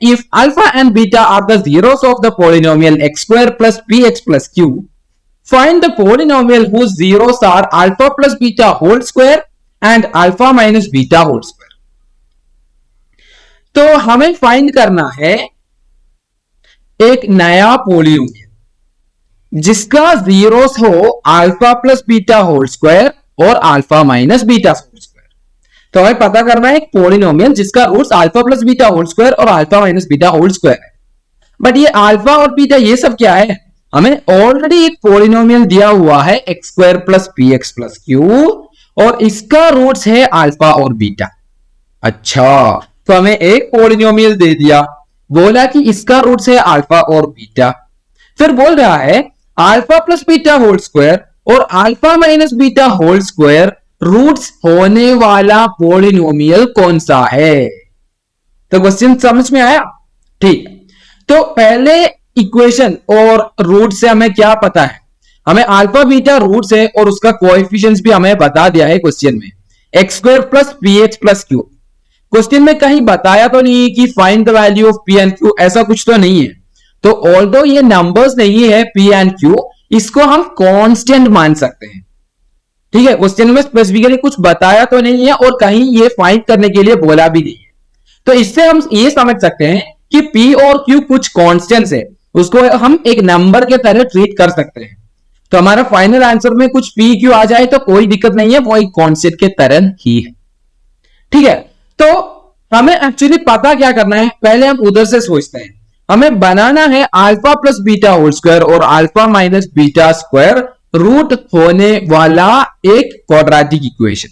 if alpha and beta are the zeros of the polynomial x square plus px plus q, find the polynomial whose zeros are alpha plus beta whole square and alpha minus beta whole square. तो हमें find करना है एक नया polynomial जिसका zeros हो alpha plus beta whole square और alpha minus beta whole square. तो हमें पता करना है एक पोलिनोमियल जिसका roots alpha plus beta whole square और alpha minus beta whole square है. बट ये अल्फा और बीटा ये सब क्या है? हमें ऑलरेडी एक पोलिनोमियल दिया हुआ है x square plus P x plus Q और इसका रूट्स है अल्फा और बीटा. अच्छा, तो हमें एक पोलिनोमियल दे दिया, बोला कि इसका रूट्स है अल्फा और बीटा, फिर बोल रहा है alpha plus beta whole square और alpha minus beta whole square roots होने वाला पोलिनोमियल कौन सा है. तो क्वेश्चन समझ में आया? ठीक. तो पहले इक्वेशन और रूट से हमें क्या पता है? हमें अल्फा बीटा रूट्स है और उसका कोएफिशिएंट्स भी हमें बता दिया है क्वेश्चन में, x square plus P H plus Q. Question में कहीं बताया तो नहीं कि find the value of P and Q, ऐसा कुछ तो नहीं है. तो ऑल्दो ये नंबर्स नहीं है पी एंड क्यू, इसको हम कांस्टेंट मान सकते हैं. ठीक है, क्वेश्चन में स्पेसिफिकली कुछ बताया तो नहीं है और कहीं ये फाइंड करने के लिए बोला भी नहीं है. तो इससे हम ये समझ सकते हैं कि पी और क्यू कुछ कांस्टेंट्स है, उसको हम एक नंबर के तरह ट्रीट कर सकते हैं. तो हमारा फाइनल आंसर में कुछ पी क्यू आ जाए तो कोई दिक्कत नहीं है, वो एक कांस्टेंट के तरह ही है. ठीक है, तो हमें एक्चुअली पता क्या करना है, पहले हम उधर से सोचते हैं. हमें बनाना है alpha plus beta whole square और alpha minus beta square root होने वाला एक क्वाड्रेटिक इक्वेशन.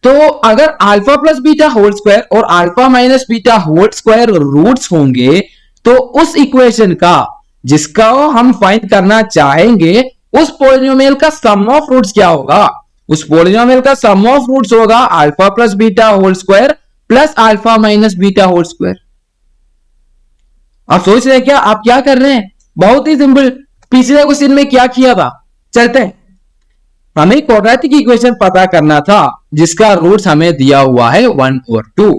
तो अगर alpha plus beta whole square और alpha minus beta whole square roots होंगे तो उस इक्वेशन का जिसका हम फाइंड करना चाहेंगे उस पॉलिनोमियल का सम ऑफ रूट्स क्या होगा? उस पॉलिनोमियल का सम ऑफ रूट्स होगा alpha plus beta whole square plus alpha minus beta whole square. आप सोच रहे हैं क्या आप क्या कर रहे हैं? बहुत ही सिंपल. पिछले क्वेश्चन में क्या किया था, चलते हैं. हमें क्वाड्रेटिक इक्वेशन पता करना था जिसका रूट्स हमें दिया हुआ है 1 और 2.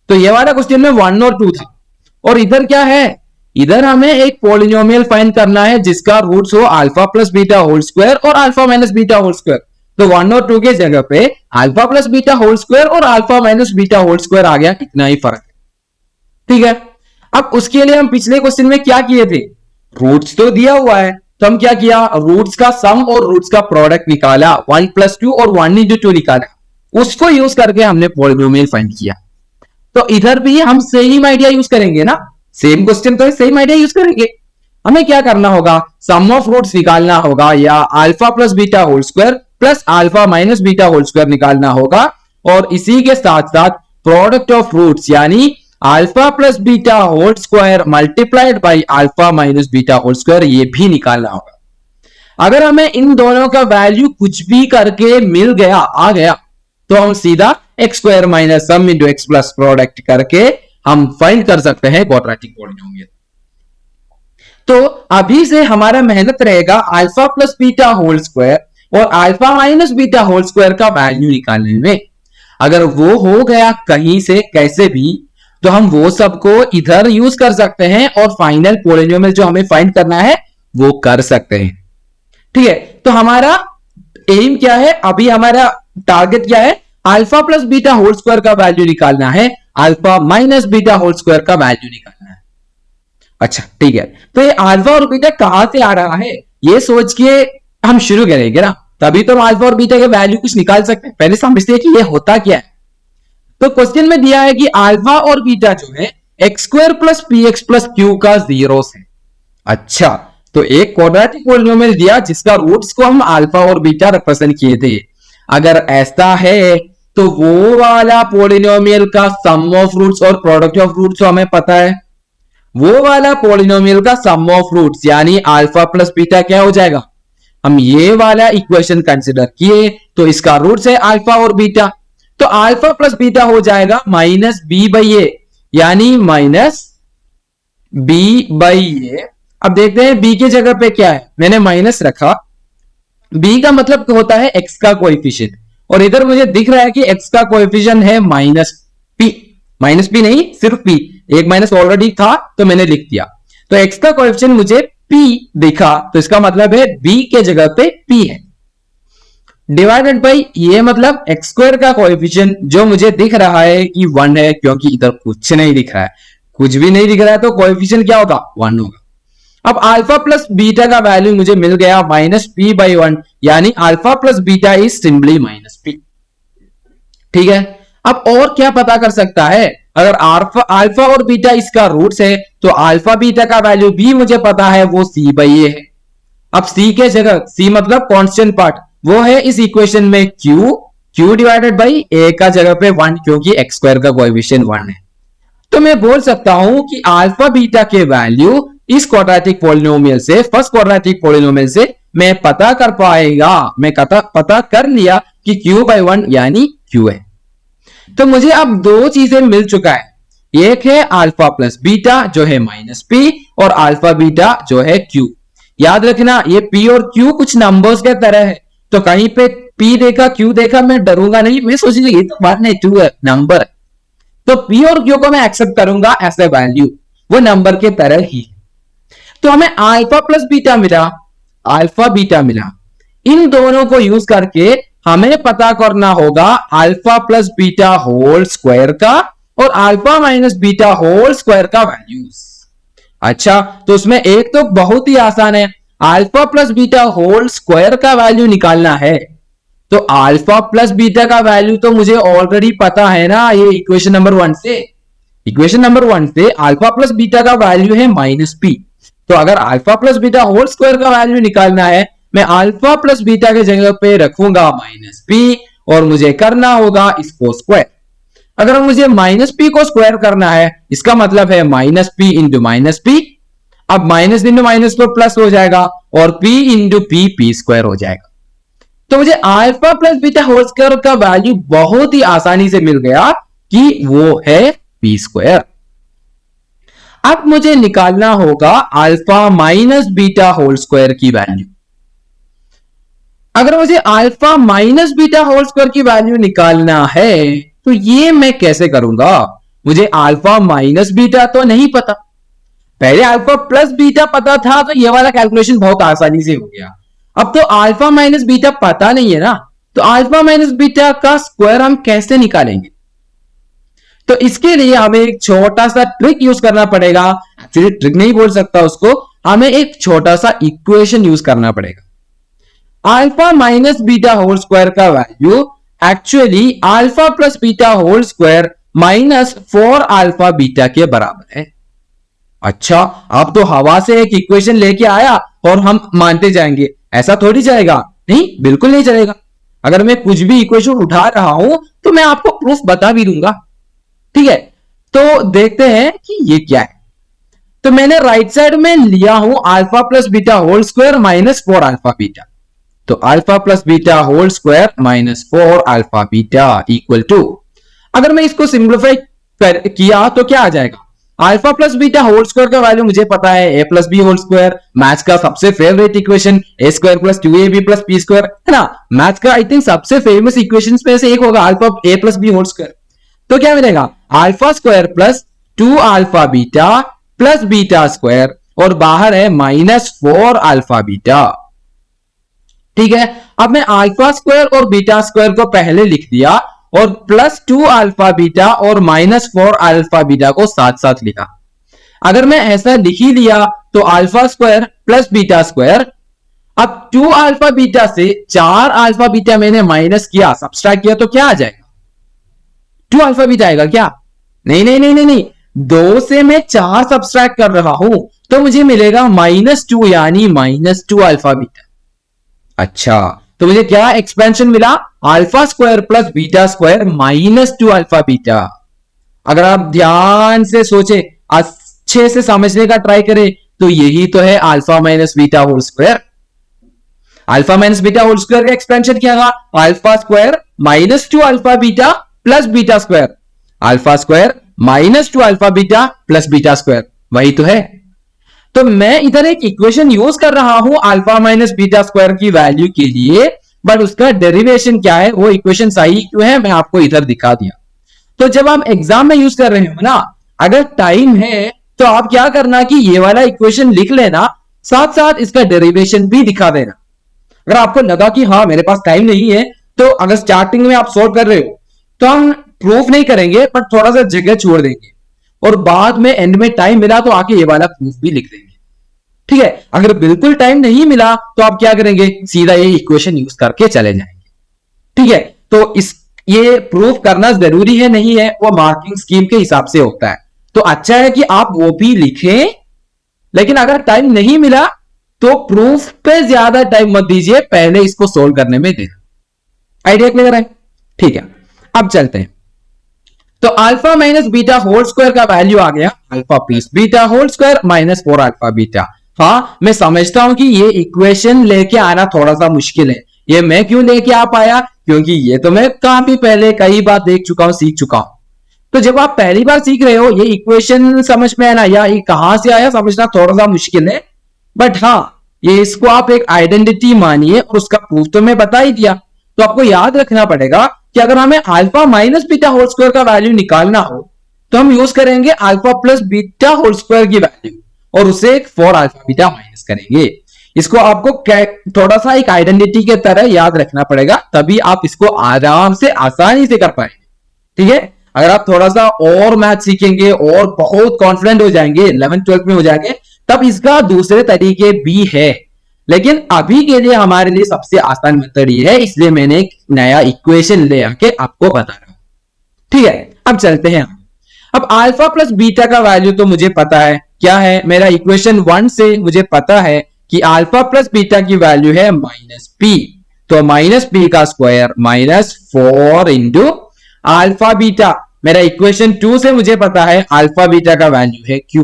तो ये वाला क्वेश्चन में 1 और 2 था और इधर क्या है? इधर हमें एक पॉलिनोमियल फाइंड करना है जिसका रूट्स हो alpha plus beta whole square और alpha minus beta whole square. तो 1 और 2 के जगह पे alpha plus beta whole square और alpha minus beta whole square आ गया, कितना ही फर्क है. ठीक है, अब उसके लिए हम पिछले क्वेश्चन में क्या किए थे? रूट्स तो दिया हुआ है तो हम क्या किया, रूट्स का सम और रूट्स का प्रोडक्ट निकाला, 1 + 2 और 1 × 2 निकाला, उसको यूज करके हमने पॉलिनोमियल फाइंड किया. तो इधर भी हम सेम आइडिया यूज करेंगे ना, सेम क्वेश्चन तो सेम आइडिया यूज करेंगे. हमें क्या करना होगा, सम ऑफ रूट्स निकालना होगा या alpha plus beta whole square plus alpha minus beta whole square निकालना होगा और इसी के साथ साथ प्रोडक्ट ऑफ रूट्स यानी alpha plus beta whole square multiplied by alpha minus beta whole square ये भी निकालना होगा. अगर हमें इन दोनों का वैल्यू कुछ भी करके मिल गया, आ गया, तो हम सीधा x square minus sum into x plus product करके हम फाइंड कर सकते हैं क्वाड्रेटिक पॉलिनोमियल. तो अभी से हमारा मेहनत रहेगा alpha plus beta whole square और alpha minus beta whole square का वैल्यू निकालने में. अगर वो हो गया कहीं से कैसे भी तो हम वो सबको इधर यूज कर सकते हैं और फाइनल पॉलिनोमियल जो हमें फाइंड करना है वो कर सकते हैं. ठीक है, तो हमारा एम क्या है, अभी हमारा टारगेट क्या है, alpha plus beta whole square का वैल्यू निकालना है, alpha minus beta whole square का वैल्यू निकालना है. अच्छा ठीक है, तो ये अल्फा और बीटा कहां से आ रहा है ये सोच के हम शुरू करेंगे ना, तभी तो हम अल्फा और बीटा के वैल्यू कुछ निकाल सकते हैं. पहले समझते हैं कि ये होता क्या है. तो क्वेश्चन में दिया है कि अल्फा और बीटा जो है x square plus P x plus Q का जीरोस है. अच्छा, तो एक क्वाड्रेटिक पॉलिनोमियल दिया जिसका रूट्स को हम अल्फा और बीटा रिप्रेजेंट किए थे. अगर ऐसा है तो वो वाला पॉलिनोमियल का सम ऑफ रूट्स और प्रोडक्ट ऑफ रूट्स हमें पता है. वो वाला पॉलिनोमियल का सम ऑफ रूट्स यानी अल्फा प्लस बीटा क्या हो जाएगा, हम ये वाला इक्वेशन कंसिडर किए तो इसका रूट्स है अल्फा और बीटा, तो अल्फा प्लस बीटा हो जाएगा माइनस बी बाई ए यानी माइनस बी बाई ए. अब देखते हैं बी की जगह पे क्या है, मैंने माइनस रखा. बी का मतलब होता है एक्स का कोएफिशिएंट और इधर मुझे दिख रहा है कि एक्स का कोएफिशिएंट है माइनस पी नहीं सिर्फ पी, एक माइनस ऑलरेडी था तो मैंने लिख दिया। तो x का कोएफिशिएंट मुझे p दिखा, तो इसका मतलब है b के जगह पे p है, डिवाइडेड बाई ये मतलब एक्स स्क्वायर का कोएफिशिएंट जो मुझे दिख रहा है कि 1 है, क्योंकि इधर कुछ नहीं दिख रहा है, कुछ भी नहीं दिख रहा है तो कोएफिशिएंट क्या होगा 1 होगा। अब अल्फा प्लस बीटा का वैल्यू मुझे मिल गया माइनस पी बाई 1, यानी alpha plus beta is simply minus P. ठीक है, अब और क्या पता कर सकता है, अगर अल्फा और बीटा इसका रूट्स है तो अल्फा बीटा का वैल्यू भी मुझे पता है, वो सी बाई ए है। अब सी के जगह, सी मतलब कांस्टेंट पार्ट, वो है इस इक्वेशन में q डिवाइडेड बाई ए का जगह पे 1, क्योंकि एक्स स्क्वायर का कोएफिशिएंट 1 है। तो मैं बोल सकता हूं कि अल्फा बीटा के वैल्यू इस क्वाड्रेटिक पॉलिनोमियल से, फर्स्ट क्वाड्रेटिक पॉलिनोमियल से मैं पता कर पाएगा, मैं पता कर लिया कि q बाई 1 यानी q है। तो मुझे अब दो चीजें मिल चुका है, एक है अल्फा प्लस बीटा जो है माइनस पी, और अल्फा बीटा जो है q। याद रखना ये p और q कुछ नंबर्स के तरह है, तो कहीं पे p देखा q देखा मैं डरूंगा नहीं, मैं सोचूंगा ये तो बात नहीं, टू है नंबर है, तो p और q को मैं एक्सेप्ट करूंगा एज ए वैल्यू, वो नंबर के तरह ही। तो हमें अल्फा प्लस बीटा मिला, अल्फा बीटा मिला, इन दोनों को यूज करके हमें पता करना होगा alpha plus beta whole square का और alpha minus beta whole square का वैल्यूज। अच्छा, तो उसमें एक तो बहुत ही आसान है, alpha plus beta whole square का वैल्यू निकालना है। तो अल्फा प्लस बीटा का वैल्यू तो मुझे ऑलरेडी पता है ना, ये इक्वेशन नंबर 1 से, इक्वेशन नंबर 1 से अल्फा प्लस बीटा का वैल्यू है माइनस पी। तो अगर alpha plus beta whole square का वैल्यू निकालना है, मैं अल्फा प्लस बीटा के जगह पे रखूंगा माइनस पी, और मुझे करना होगा इसको स्क्वायर। अगर मुझे माइनस पी को स्क्वायर करना है, इसका मतलब है minus P into minus P, अब माइनस इंटू माइनस तो प्लस हो जाएगा, और p इंटू पी स्क्वायर हो जाएगा। तो मुझे alpha plus beta whole square का वैल्यू बहुत ही आसानी से मिल गया कि वो है पी स्क्वायर। अब मुझे निकालना होगा alpha minus beta whole square की वैल्यू। अगर मुझे alpha minus beta whole square की वैल्यू निकालना है तो ये मैं कैसे करूंगा, मुझे अल्फा माइनस बीटा तो नहीं पता, पहले अल्फा प्लस बीटा पता था, तो ये वाला कैलकुलेशन बहुत आसानी से हो गया। अब तो अल्फा माइनस बीटा पता नहीं है ना, तो अल्फा माइनस बीटा का स्क्वायर हम कैसे निकालेंगे। तो इसके लिए हमें एक छोटा सा ट्रिक यूज करना पड़ेगा, एक्चुअली ट्रिक नहीं बोल सकता उसको, हमें एक छोटा सा इक्वेशन यूज करना पड़ेगा। Alpha minus beta whole square का value actually alpha plus beta whole square minus 4 alpha beta के बराबर है। अच्छा, अब तो हवा से एक इक्वेशन लेके आया और हम मानते जाएंगे, ऐसा थोड़ी चलेगा, नहीं बिल्कुल नहीं चलेगा। अगर मैं कुछ भी इक्वेशन उठा रहा हूं तो मैं आपको प्रूफ बता भी दूंगा। ठीक है, तो देखते हैं कि ये क्या है। तो मैंने राइट साइड में लिया हूं alpha plus beta whole square minus 4 alpha beta, तो alpha plus beta whole square minus 4 alpha beta equal to, अगर मैं इसको सिंप्लीफाई किया तो क्या आ जाएगा, alpha plus beta whole square का वैल्यू मुझे पता है A plus B whole square, maths का सबसे favourite equation, A square plus 2ab plus B square है ना, मैथ्स का आई थिंक सबसे फेमस इक्वेशंस में से एक होगा अल्फा ए प्लस बी होल स्क्वायर। तो क्या मिलेगा, alpha square plus 2 alpha beta plus beta square, और बाहर है माइनस 4 अल्फा बीटा। ठीक है, अब मैं अल्फा स्क्वायर और बीटा स्क्वायर को पहले लिख दिया और प्लस 2 अल्फा बीटा और माइनस 4 अल्फा बीटा को साथ साथ लिखा। अगर मैं ऐसा लिख ही लिया तो alpha square plus beta square, अब 2 अल्फा बीटा से 4 अल्फा बीटा मैंने माइनस किया, सब्सट्रैक्ट किया, तो क्या आ जाएगा, 2 अल्फा बीटा आएगा क्या, नहीं नहीं नहीं नहीं नहीं, 2 से मैं 4 सब्सट्रैक्ट कर रहा हूं तो मुझे मिलेगा -2 यानी -2 अल्फा बीटा। अच्छा, तो मुझे क्या एक्सपेंशन मिला, alpha square plus beta square -2 alpha beta. अगर आप ध्यान से सोचे, अच्छे से समझने का ट्राई करें, तो यही तो है alpha minus beta whole square. Alpha minus beta whole square का एक्सपेंशन क्या था, alpha square -2 alpha beta plus beta square, alpha square -2 alpha beta plus beta square, वही तो है। तो मैं इधर एक इक्वेशन यूज कर रहा हूं अल्फा माइनस बीटा स्क्वायर की वैल्यू के लिए, बट उसका डेरिवेशन क्या है, वो इक्वेशन सही क्यों है, मैं आपको इधर दिखा दिया। तो जब आप एग्जाम में यूज कर रहे हो ना, अगर टाइम है तो आप क्या करना कि ये वाला इक्वेशन लिख लेना, साथ साथ इसका डेरिवेशन भी दिखा देना। अगर आपको लगा कि हाँ मेरे पास टाइम नहीं है, तो अगर स्टार्टिंग में आप सॉल्व कर रहे हो तो हम प्रूफ नहीं करेंगे, पर थोड़ा सा जगह छोड़ देंगे और बाद में एंड में टाइम मिला तो आके ये वाला प्रूफ भी लिख देंगे। ठीक है, अगर बिल्कुल टाइम नहीं मिला तो आप क्या करेंगे, सीधा ये इक्वेशन यूज करके चले जाएंगे। ठीक है, तो इस ये प्रूफ करना जरूरी है नहीं है, वो मार्किंग स्कीम के हिसाब से होता है। तो अच्छा है कि आप वो भी लिखें, लेकिन अगर टाइम नहीं मिला तो प्रूफ पे ज्यादा टाइम मत दीजिए, पहले इसको सोल्व करने में देना। आइडिया क्लियर है? ठीक है, अब चलते हैं। तो alpha minus beta whole square का वैल्यू आ गया alpha plus beta whole square minus 4 alpha beta. हाँ, मैं समझता हूं कि ये इक्वेशन लेके आना थोड़ा सा मुश्किल है। ये मैं क्यों लेके आ पाया, क्योंकि ये तो मैं काफी पहले कई बार देख चुका हूं, सीख चुका हूं। तो जब आप पहली बार सीख रहे हो, ये इक्वेशन समझ में आना या ये कहां से आया समझना थोड़ा सा मुश्किल है। बट हाँ, ये इसको आप एक आइडेंटिटी मानिए और उसका प्रूफ तो मैं बता ही दिया। तो आपको याद रखना पड़ेगा कि अगर हमें alpha minus beta whole square का वैल्यू निकालना हो तो हम यूज करेंगे alpha plus beta whole square की वैल्यू और उसे 4 अल्फा बीटा माइनस करेंगे। इसको आपको थोड़ा सा एक आइडेंटिटी के तरह याद रखना पड़ेगा, तभी आप इसको आराम से आसानी से कर पाएंगे। ठीक है, अगर आप थोड़ा सा और मैथ सीखेंगे और बहुत कॉन्फिडेंट हो जाएंगे, 11th-12th में हो जाएंगे, तब इसका दूसरे तरीके भी है। लेकिन अभी के लिए हमारे लिए सबसे आसान मेथड ये है, इसलिए मैंने एक नया इक्वेशन ले आके आपको बता रहा हूं। ठीक है, अब चलते हैं। अब अल्फा प्लस बीटा का वैल्यू तो मुझे पता है क्या है, मेरा इक्वेशन 1 से मुझे पता है कि अल्फा प्लस बीटा की वैल्यू है माइनस पी। तो माइनस पी का square minus 4 into alpha beta. मेरा इक्वेशन 2 से मुझे पता है अल्फा बीटा का वैल्यू है क्यू।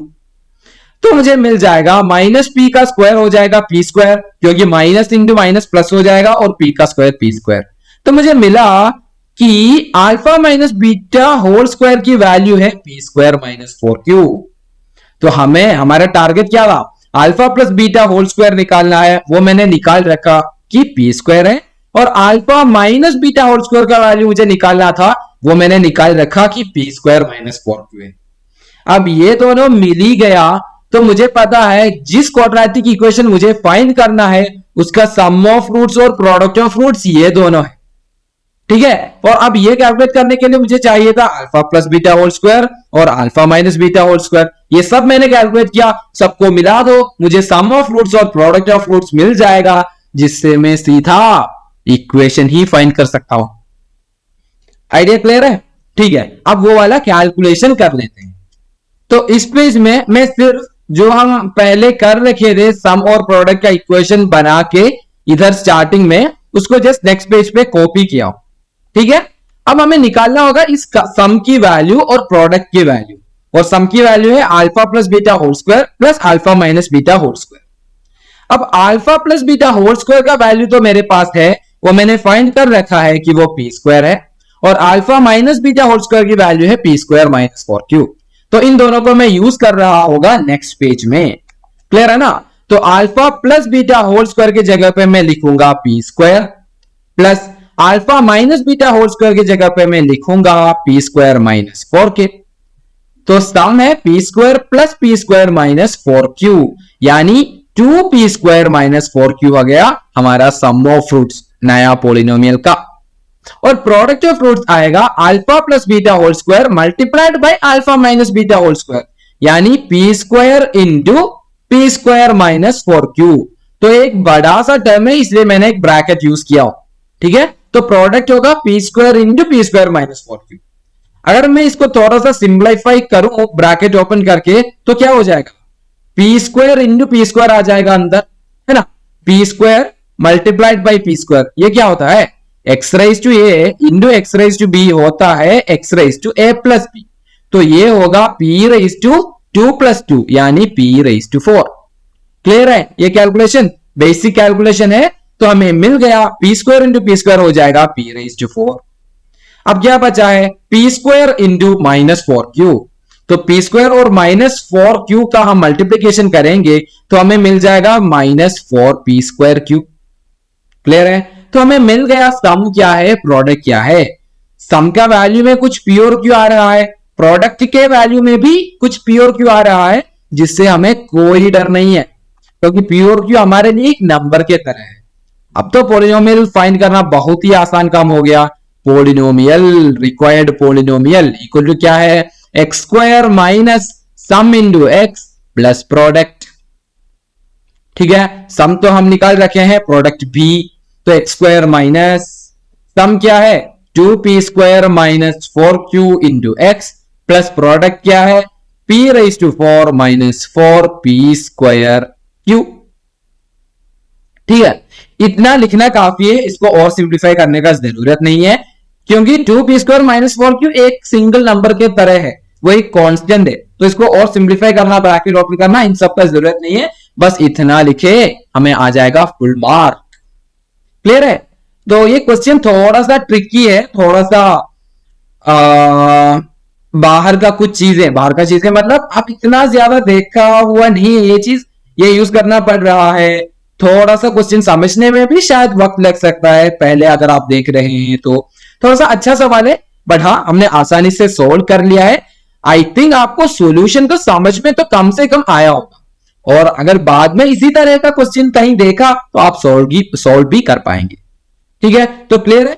तो मुझे मिल जाएगा माइनस पी का स्क्वायर हो जाएगा पी स्क्वायर, क्योंकि माइनस इंटू माइनस प्लस हो जाएगा और पी का स्क्वायर पी स्क्वायर। तो मुझे मिला कि alpha minus beta whole square की वैल्यू है पी स्क्वायर माइनस 4 क्यू। तो हमें हमारा टारगेट क्या था, alpha plus beta whole square निकालना है। वो मैंने निकाल रखा कि पी स्क्वायर है, और alpha minus beta whole square का वैल्यू मुझे निकालना था, वो मैंने निकाल रखा कि पी स्क्वायर माइनस 4 है। अब ये दोनों मिल ही गया तो मुझे पता है जिस क्वाड्रेटिक इक्वेशन मुझे फाइंड करना है उसका सम ऑफ रूट्स और प्रोडक्ट ऑफ रूट्स ये दोनों है। ठीक है, और अब ये कैलकुलेट करने के लिए मुझे चाहिए था alpha plus beta whole square और alpha minus beta whole square. ये सब मैंने कैलकुलेट किया, सबको मिला दो, मुझे सम ऑफ रूट्स और प्रोडक्ट ऑफ रूट्स मिल जाएगा, जिससे मैं सीधा इक्वेशन ही फाइंड कर सकता हूं। आइडिया क्लियर है? ठीक है, अब वो वाला कैलकुलेशन कर लेते हैं। तो इस पेज में मैं सिर्फ जो हम पहले कर रखे थे सम और प्रोडक्ट का इक्वेशन बना के इधर स्टार्टिंग में, उसको जस्ट नेक्स्ट पेज पे कॉपी किया। ठीक है, अब हमें निकालना होगा इस सम की वैल्यू और प्रोडक्ट की वैल्यू, और सम की वैल्यू है alpha plus beta whole square plus alpha minus beta whole square. अब alpha plus beta whole square का वैल्यू तो मेरे पास है, वो मैंने फाइंड कर रखा है कि वो पी स्क्वायर है, और alpha minus beta whole square की वैल्यू है पी स्क्वायर माइनस 4 तो इन दोनों को मैं यूज कर रहा होगा नेक्स्ट पेज में। क्लियर है ना? तो alpha plus beta whole square की जगह पे मैं लिखूंगा p square, plus alpha minus beta whole square की जगह पे मैं लिखूंगा पी स्क्वायर माइनस 4 तो सम है p square plus P square minus 4 यानी 2 पी स्क्वायर माइनस 4 आ गया हमारा सम ऑफ रूट्स नया पॉलिनोमियल का। और प्रोडक्ट ऑफ रूट्स आएगा alpha plus beta whole square multiplied by alpha minus beta whole square, यानी P square into P square minus 4 तो एक बड़ा सा टर्म है, इसलिए मैंने एक ब्रैकेट यूज किया। ठीक है, तो प्रोडक्ट होगा P square into P square minus 4 अगर मैं इसको थोड़ा सा सिंप्लीफाई करूं ब्रैकेट ओपन करके तो क्या हो जाएगा, P square into P square आ जाएगा अंदर, है ना। P square multiplied by P square, ये क्या होता है x raise to A into x raise to B होता है x raise to A plus B, तो ये होगा पी रेज टू 2 + 2 यानी पी रेज टू 4। क्लियर है? ये कैलकुलेशन बेसिक कैलकुलेशन है, तो हमें मिल गया P square into P square हो जाएगा पी रेज टू 4। अब क्या बचा है पी स्क्वायर इंटू माइनस 4 तो पी स्क्वायर और माइनस 4 का हम मल्टीप्लीकेशन करेंगे तो हमें मिल जाएगा minus 4 P square Q. Clear है? तो हमें मिल गया सम क्या है प्रोडक्ट क्या है। सम का वैल्यू में कुछ पी और क्यू आ रहा है, प्रोडक्ट के वैल्यू में भी कुछ पी और क्यू आ रहा है, जिससे हमें कोई डर नहीं है, क्योंकि पी और क्यू हमारे लिए एक नंबर के तरह है। अब तो पोलिनोमियल फाइंड करना बहुत ही आसान काम हो गया। Polynomial, required polynomial equal to क्या है, x square minus sum into x plus product. ठीक है, सम तो हम निकाल रखे हैं, प्रोडक्ट भी, तो एक्स स्क्वायर माइनस सम क्या है 2p square minus 4q into x plus product क्या है p raise to 4 minus 4p square q। ठीक है, इतना लिखना काफी है, इसको और सिंप्लीफाई करने का जरूरत नहीं है, क्योंकि 2p स्क्वायर माइनस 4q एक सिंगल नंबर के तरह है, वो एक कांस्टेंट है, तो इसको और सिंप्लीफाई करना, ब्रैकेट ओपन करना, इन सब का जरूरत नहीं है, बस इतना लिखे हमें आ जाएगा फुल मार्क। क्लियर है? तो ये क्वेश्चन थोड़ा सा ट्रिकी है, थोड़ा सा बाहर का कुछ चीजें, बाहर का चीजें मतलब आप इतना ज्यादा देखा हुआ नहीं है ये चीज, ये यूज करना पड़ रहा है, थोड़ा सा क्वेश्चन समझने में भी शायद वक्त लग सकता है, पहले अगर आप देख रहे हैं तो थोड़ा सा अच्छा सवाल है, बट हाँ हमने आसानी से सोल्व कर लिया है। आई थिंक आपको सॉल्यूशन को समझ में तो कम से कम आया होगा, और अगर बाद में इसी तरह का क्वेश्चन कहीं देखा तो आप सॉल्व भी कर पाएंगे। ठीक है, तो क्लियर है?